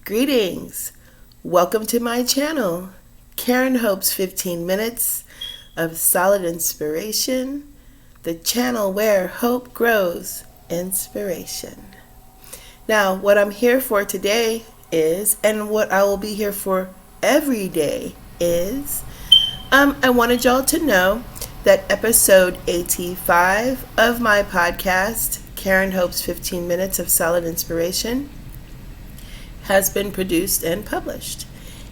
Greetings. Welcome to my channel, Karen Hope's 15 Minutes of Solid Inspiration, the channel where hope grows inspiration. Now, what I'm here for today is, and what I will be here for every day is, I wanted y'all to know that episode 85 of my podcast, Karen Hope's 15 Minutes of Solid Inspiration, has been produced and published,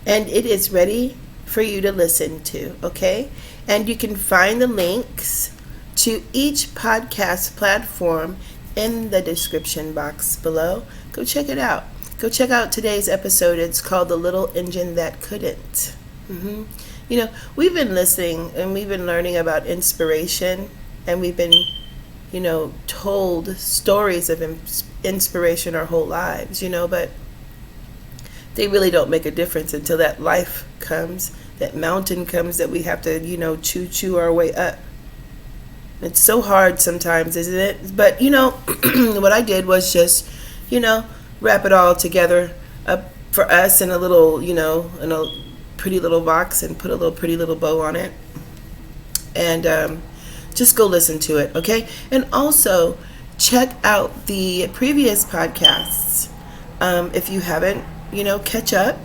and it is ready for you to listen to, okay? And you can find the links to each podcast platform in the description box below. Go check it out. Go check out today's episode. It's called The Little Engine That Couldn't. You know, we've been listening and we've been learning about inspiration, and we've been, told stories of inspiration our whole lives, but they really don't make a difference until that life comes, that mountain comes that we have to, chew our way up. It's so hard sometimes, isn't it? But, what I did was just, wrap it all together up for us in a little, in a pretty little box and put a little pretty little bow on it. And just go listen to it, okay? And also check out the previous podcasts if you haven't. Catch up,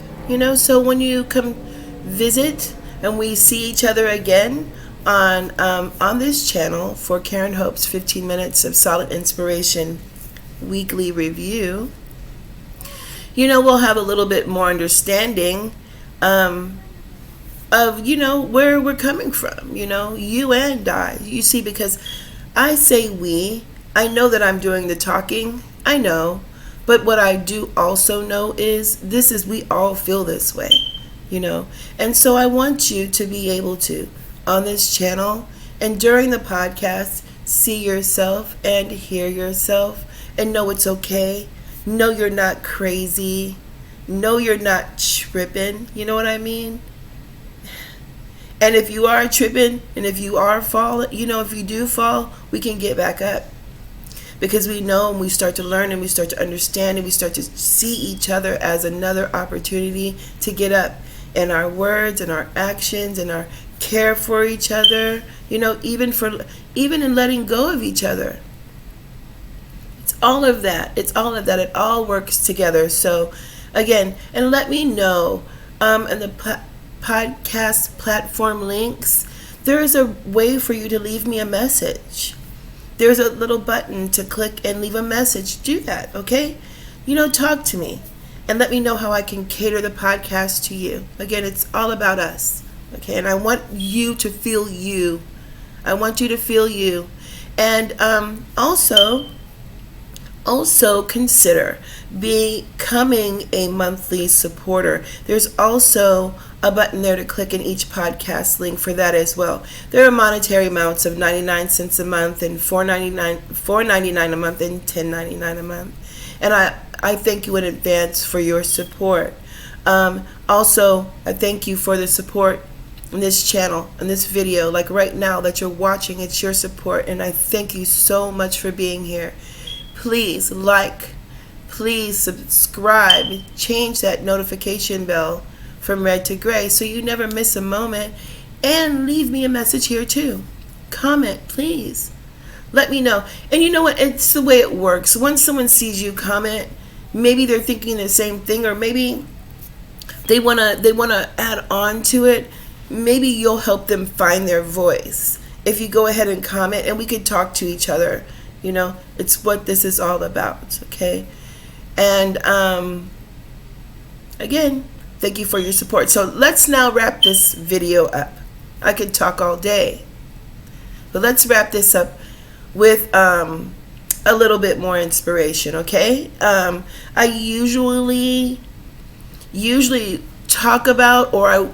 so when you come visit and we see each other again on this channel for Karen Hope's 15 Minutes of Solid Inspiration weekly review, we'll have a little bit more understanding of, where we're coming from, you and I. You see, because I say we, I know that I'm doing the talking, I know. But what I do also know is we all feel this way, And so I want you to be able to, on this channel and during the podcast, see yourself and hear yourself and know it's okay. Know you're not crazy. Know you're not tripping. You know what I mean? And if you are tripping and if you are falling, if you do fall, we can get back up. Because we know, and we start to learn, and we start to understand, and we start to see each other as another opportunity to get up in our words and our actions and our care for each other, even in letting go of each other. It's all of that. It all works together. So again, and let me know in the podcast platform links, there is a way for you to leave me a message. There's a little button to click and leave a message. Do that, okay? Talk to me and let me know how I can cater the podcast to you. Again, it's all about us, okay? And I want you to feel you. I want you to feel you. And also consider becoming a monthly supporter. There's also a button there to click in each podcast link for that as well. There are monetary amounts of 99 cents a month and $4.99 a month and $10.99 a month. And I thank you in advance for your support. Also, I thank you for the support in this channel, in this video. Like right now that you're watching, it's your support. And I thank you so much for being here. Please please subscribe, change that notification bell from red to gray so you never miss a moment, and leave me a message here too. Comment, please. Let me know. And you know what? It's the way it works. Once someone sees you comment, maybe they're thinking the same thing, or maybe they wanna add on to it. Maybe you'll help them find their voice if you go ahead and comment, and we could talk to each other. It's what this is all about, okay? And again, thank you for your support. So let's now wrap this video up. I could talk all day, but let's wrap this up with a little bit more inspiration, okay? I usually talk about, or I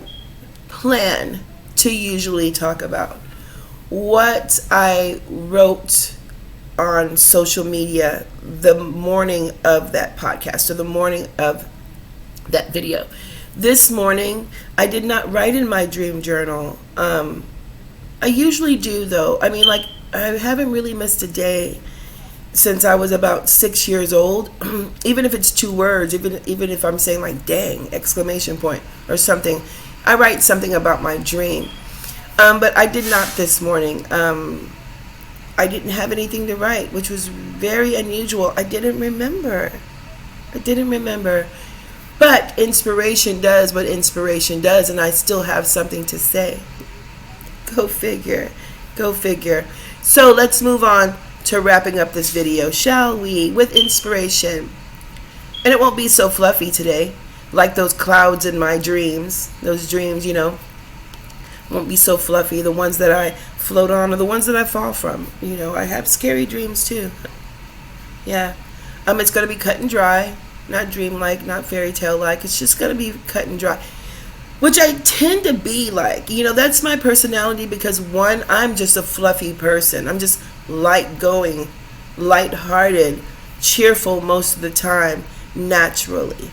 plan to usually talk about, what I wrote on social media the morning of that podcast, or the morning of that video. This morning, I did not write in my dream journal. I usually do, though. I haven't really missed a day. since I was about 6 years old. Even if it's 2 words, even if I'm saying like dang, exclamation point or something, I write something about my dream. But I did not this morning. I didn't have anything to write, which was very unusual. I didn't remember. But inspiration does what inspiration does, and I still have something to say. Go figure. So let's move on to wrapping up this video, shall we? With inspiration. And it won't be so fluffy today, like those clouds in my dreams. Those dreams, won't be so fluffy. The ones that I float on are the ones that I fall from. I have scary dreams too. Yeah. It's going to be cut and dry. Not dream-like, not fairy tale-like. It's just going to be cut and dry. Which I tend to be like. That's my personality because, one, I'm just a fluffy person. I'm just light-going, light-hearted, cheerful most of the time, naturally.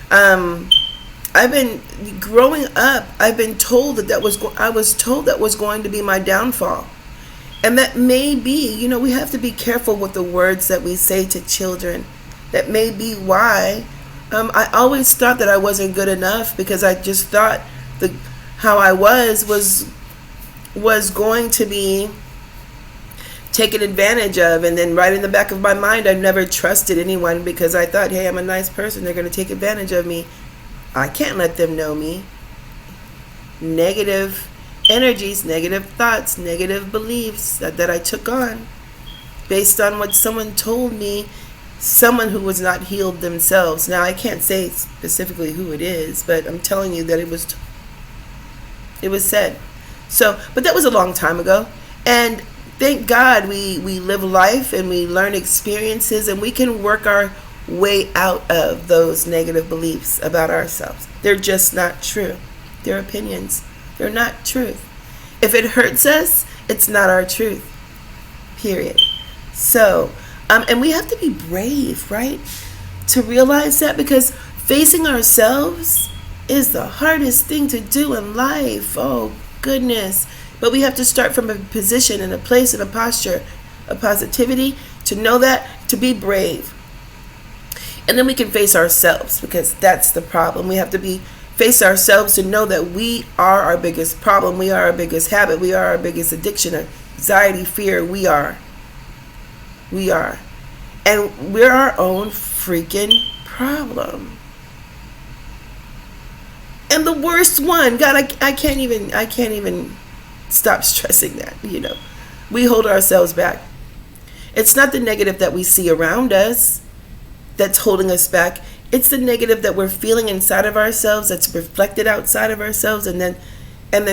I've been growing up. I've been told I was told that was going to be my downfall, and that may be. We have to be careful with the words that we say to children. That may be why. I always thought that I wasn't good enough because I just thought how I was going to be taken advantage of, and then right in the back of my mind, I never trusted anyone because I thought, hey, I'm a nice person. They're going to take advantage of me. I can't let them know me. Negative energies, negative thoughts, negative beliefs that I took on based on what someone told me, someone who was not healed themselves. Now, I can't say specifically who it is, but I'm telling you that it was said. So, but that was a long time ago. And thank God we live life and we learn experiences and we can work our way out of those negative beliefs about ourselves. They're just not true. They're opinions. They're not truth. If it hurts us, it's not our truth. Period. So, and we have to be brave, right? To realize that, because facing ourselves is the hardest thing to do in life. Oh, goodness. But we have to start from a position and a place and a posture of positivity to know that, to be brave. And then we can face ourselves, because that's the problem. We have to face ourselves to know that we are our biggest problem. We are our biggest habit. We are our biggest addiction, anxiety, fear. We are. And we're our own freaking problem. And the worst one, God, I can't even stop stressing that, We hold ourselves back. It's not the negative that we see around us that's holding us back. It's the negative that we're feeling inside of ourselves that's reflected outside of ourselves, and then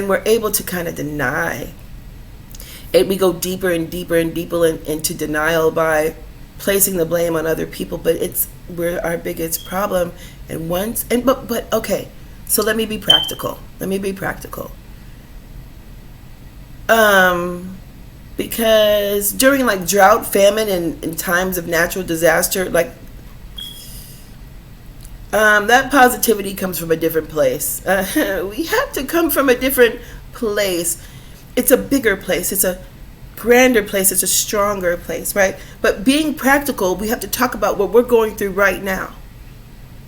we're able to kind of deny. And we go deeper and deeper and deeper into denial by placing the blame on other people, but we're our biggest problem. But okay, so let me be practical. Because during like drought, famine, and times of natural disaster, like that positivity comes from a different place. We have to come from a different place. It's a bigger place. It's a grander place. It's a stronger place, right? But being practical, we have to talk about what we're going through right now,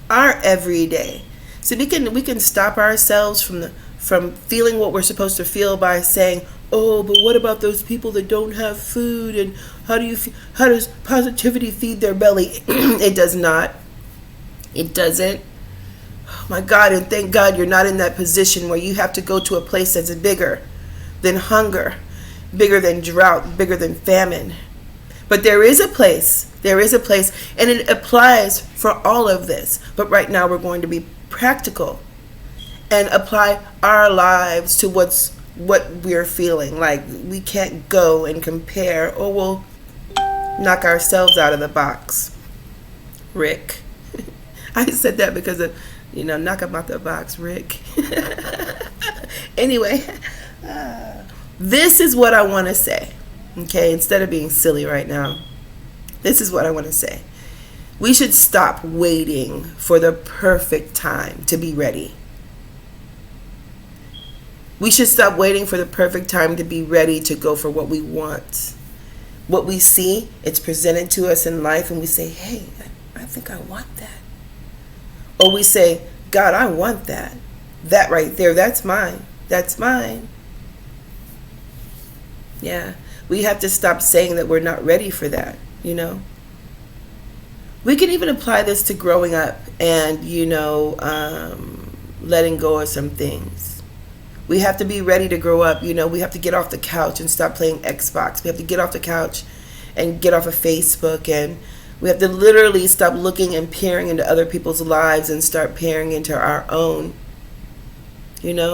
our everyday. So we can stop ourselves from feeling what we're supposed to feel by saying, oh, but what about those people that don't have food? And how does positivity feed their belly? It does not. It doesn't. Oh my God, and thank God you're not in that position where you have to go to a place that's bigger than hunger, bigger than drought, bigger than famine. But there is a place, and it applies for all of this. But right now we're going to be practical and apply our lives to what we're feeling. Like, we can't go and compare, or we'll knock ourselves out of the box. Rick. I said that because of, knock them out the box, Rick. Anyway, this is what I want to say. Okay, instead of being silly right now, this is what I want to say. We should stop waiting for the perfect time to be ready. We should stop waiting for the perfect time to be ready to go for what we want. what we see, it's presented to us in life, and we say, hey, I think I want that. Or we say, God, I want that. That right there, that's mine. That's mine. Yeah. We have to stop saying that we're not ready for that, you know. We can even apply this to growing up and, letting go of some things. We have to be ready to grow up. We have to get off the couch and stop playing Xbox. We have to get off the couch and get off of Facebook. And we have to literally stop looking and peering into other people's lives and start peering into our own. Yeah.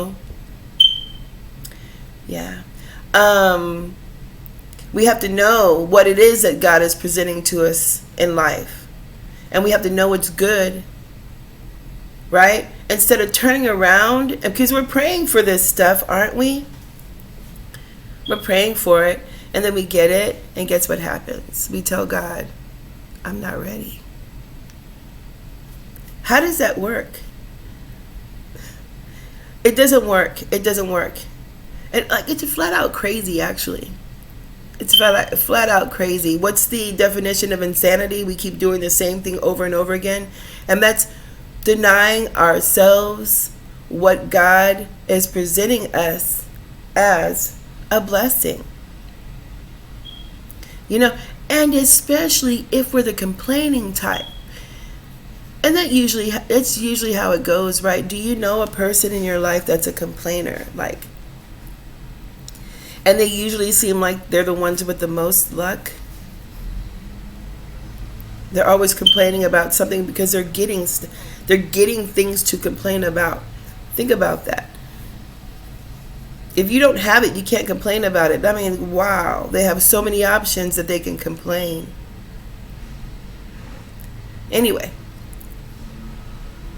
We have to know what it is that God is presenting to us in life. And we have to know it's good. Right? Instead of turning around, because we're praying for this stuff, aren't we? We're praying for it, and then we get it, and guess what happens? We tell God, I'm not ready. How does that work? It doesn't work. It doesn't work. And it's flat out crazy, actually. It's flat out crazy. What's the definition of insanity? We keep doing the same thing over and over again, and that's denying ourselves what God is presenting us as a blessing. And especially if we're the complaining type. And that's usually how it goes, right? Do you know a person in your life that's a complainer? And they usually seem like they're the ones with the most luck. They're always complaining about something because they're getting things to complain about. Think about that. If you don't have it, you can't complain about it. I mean, wow. They have so many options that they can complain. Anyway,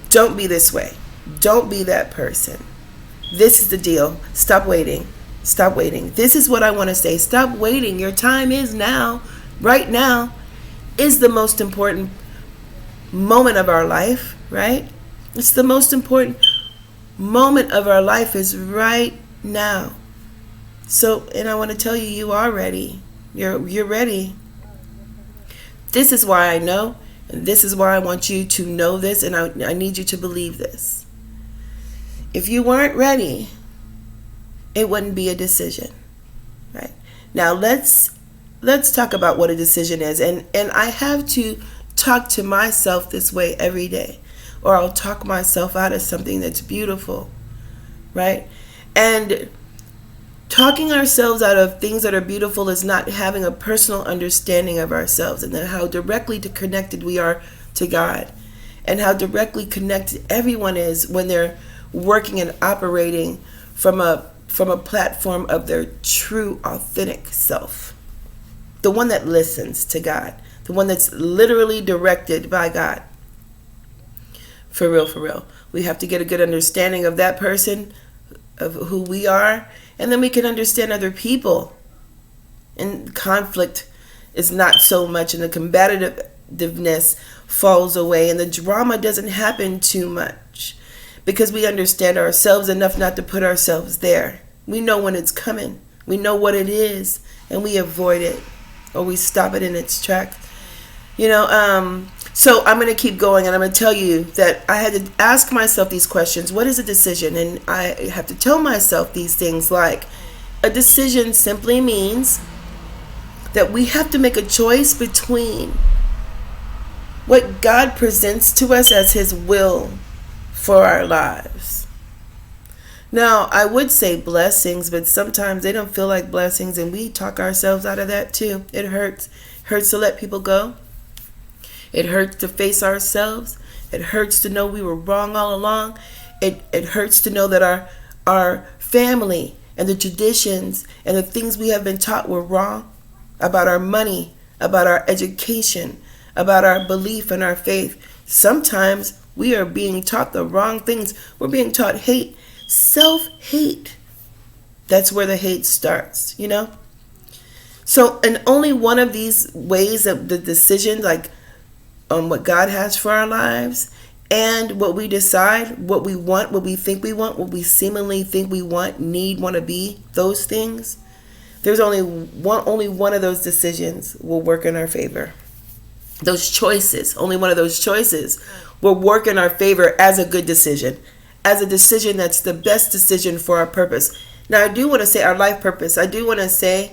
don't be this way. Don't be that person. This is the deal. Stop waiting. Stop waiting. This is what I want to say. Stop waiting. Your time is now. Right now is the most important moment of our life, right? It's the most important moment of our life is right now. So, and I want to tell you, you are ready. You're ready. This is why I know, and this is why I want you to know this, and I need you to believe this. If you weren't ready, it wouldn't be a decision, right? Now let's talk about what a decision is, and I have to talk to myself this way every day, or I'll talk myself out of something that's beautiful, right? And talking ourselves out of things that are beautiful is not having a personal understanding of ourselves and how directly connected we are to God, and how directly connected everyone is when they're working and operating from a platform of their true, authentic self. The one that listens to God. The one that's literally directed by God. For real, for real. We have to get a good understanding of that person, of who we are, and then we can understand other people. And conflict is not so much, and the combativeness falls away, and the drama doesn't happen too much. Because we understand ourselves enough not to put ourselves there. We know when it's coming. We know what it is, and we avoid it, or we stop it in its tracks. So I'm going to keep going, and I'm going to tell you that I had to ask myself these questions. What is a decision? And I have to tell myself these things, like a decision simply means that we have to make a choice between what God presents to us as His will for our lives. Now, I would say blessings, but sometimes they don't feel like blessings, and we talk ourselves out of that too. It hurts. It hurts to let people go. It hurts to face ourselves. It hurts to know we were wrong all along. It hurts to know that our family and the traditions and the things we have been taught were wrong about our money, about our education, about our belief and our faith. Sometimes we are being taught the wrong things. We're being taught hate, self-hate. That's where the hate starts, So, and only one of these ways of the decision, what God has for our lives, and what we decide, what we want, what we think we want, what we seemingly think we want, need, want to be, those things. there's only one of those decisions will work in our favor. Those choices, only one of those choices will work in our favor as a good decision, as a decision that's the best decision for our purpose. Now, I do want to say our life purpose. I do want to say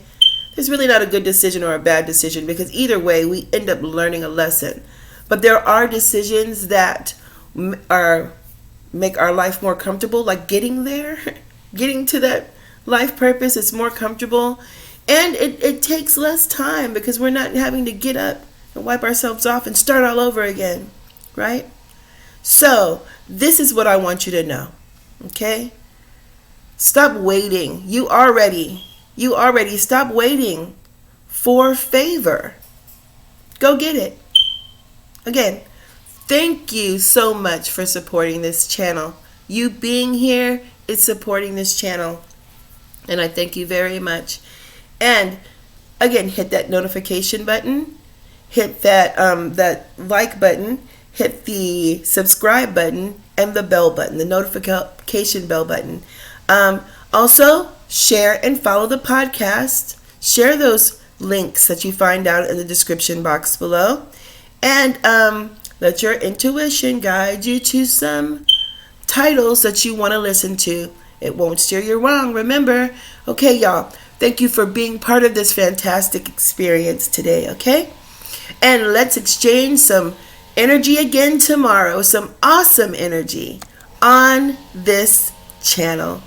there's really not a good decision or a bad decision, because either way, we end up learning a lesson. But there are decisions that make our life more comfortable, like getting there, getting to that life purpose is more comfortable. And it takes less time because we're not having to get up and wipe ourselves off and start all over again, right? So this is what I want you to know, okay? Stop waiting. You already stop waiting for favor. Go get it. Again, thank you so much for supporting this channel. You being here is supporting this channel, and I thank you very much. And again, hit that notification button, hit that like button, hit the subscribe button, and the bell button, the notification bell button. Also, share and follow the podcast. Share those links that you find out in the description box below. And let your intuition guide you to some titles that you want to listen to. It won't steer you wrong, remember. Okay, y'all. Thank you for being part of this fantastic experience today, okay? And let's exchange some energy again tomorrow, some awesome energy on this channel.